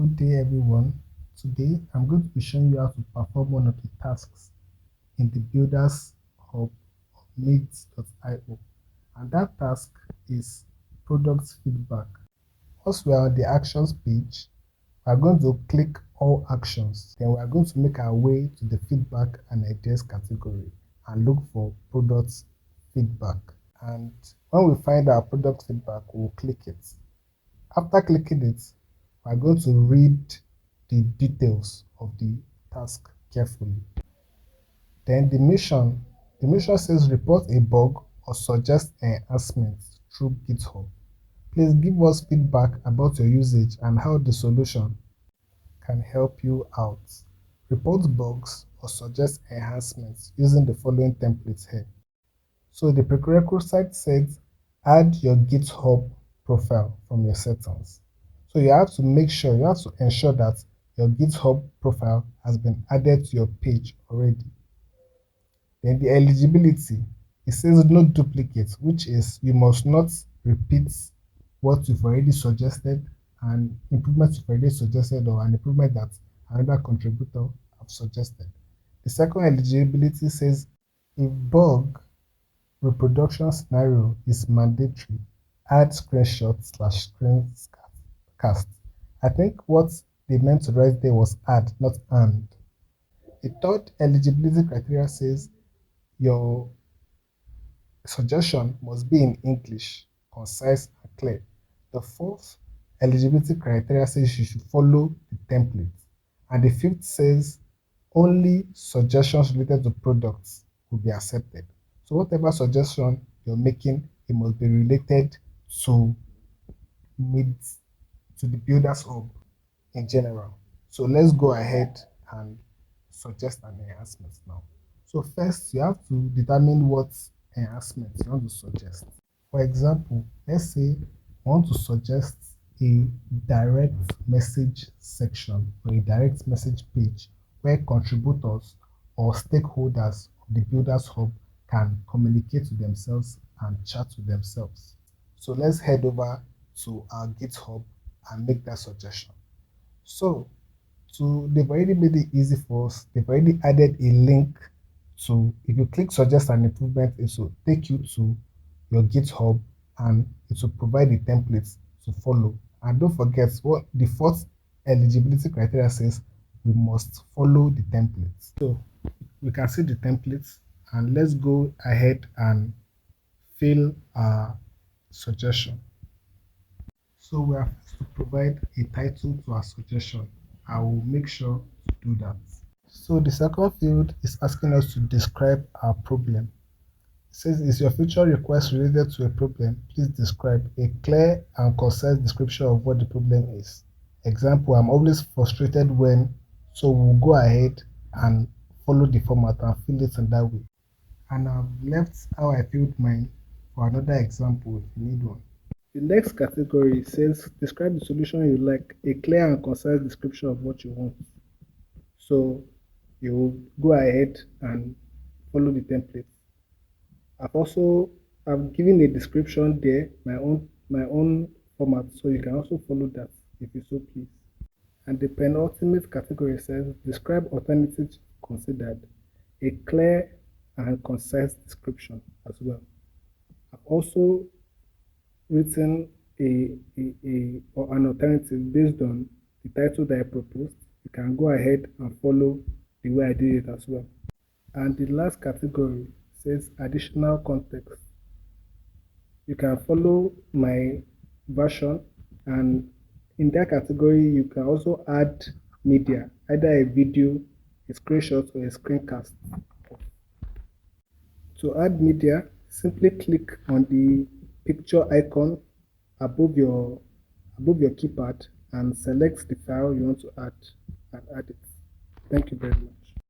Good day everyone. Today I'm going to be showing you how to perform one of the tasks in the Builders Hub of Needs.io, and that task is product feedback. Once we are on the actions page, we are going to click all actions. Then we are going to make our way to the feedback and ideas category and look for product feedback. And when we find our product feedback, we'll click it. After clicking it, we are going to read the details of the task carefully. Then the mission says report a bug or suggest enhancements through GitHub. Please give us feedback about your usage and how the solution can help you out. Report bugs or suggest enhancements using the following templates here. So the prerequisite says add your GitHub profile from your settings. So you have to ensure that your GitHub profile has been added to your page already. Then the eligibility, it says no duplicates, which is you must not repeat what you've already suggested and improvements you've already suggested or an improvement that another contributor have suggested. The second eligibility says if bug reproduction scenario is mandatory, add screenshot/screencast. I think what they meant to write there was add, not and. The third eligibility criteria says your suggestion must be in English, concise and clear. The fourth eligibility criteria says you should follow the template. And the fifth says only suggestions related to products will be accepted. So whatever suggestion you're making, it must be related to the Builders Hub in general. So let's go ahead and suggest an enhancement now. So first, you have to determine what enhancement you want to suggest. For example, let's say you want to suggest a direct message section or a direct message page where contributors or stakeholders of the Builders Hub can communicate with themselves and chat with themselves. So let's head over to our GitHub and make that suggestion. So they've already made it easy for us. They've already added a link to, if you click suggest an improvement, it will take you to your GitHub and it will provide the templates to follow. And don't forget what the fourth eligibility criteria says, we must follow the templates. So we can see the templates and let's go ahead and fill our suggestion. So we have to provide a title to our suggestion. I will make sure to do that. So the second field is asking us to describe our problem. It says, is your feature request related to a problem? Please describe a clear and concise description of what the problem is. Example, I'm always frustrated when, so we'll go ahead and follow the format and fill it in that way. And I've left how I filled mine for another example if you need one. The next category says, describe the solution you like, a clear and concise description of what you want. So you will go ahead and follow the template. I've given a description there, my own format, so you can also follow that if you so please. And the penultimate category says, describe alternatives considered, a clear and concise description as well. I've also written an alternative based on the title that I proposed. You can go ahead and follow the way I did it as well. And the last category says additional context. You can follow my version, and in that category you can also add media, either a video, a screenshot or a screencast. To add media, simply click on the picture icon above your keypad and select the file you want to add and add it. Thank you very much.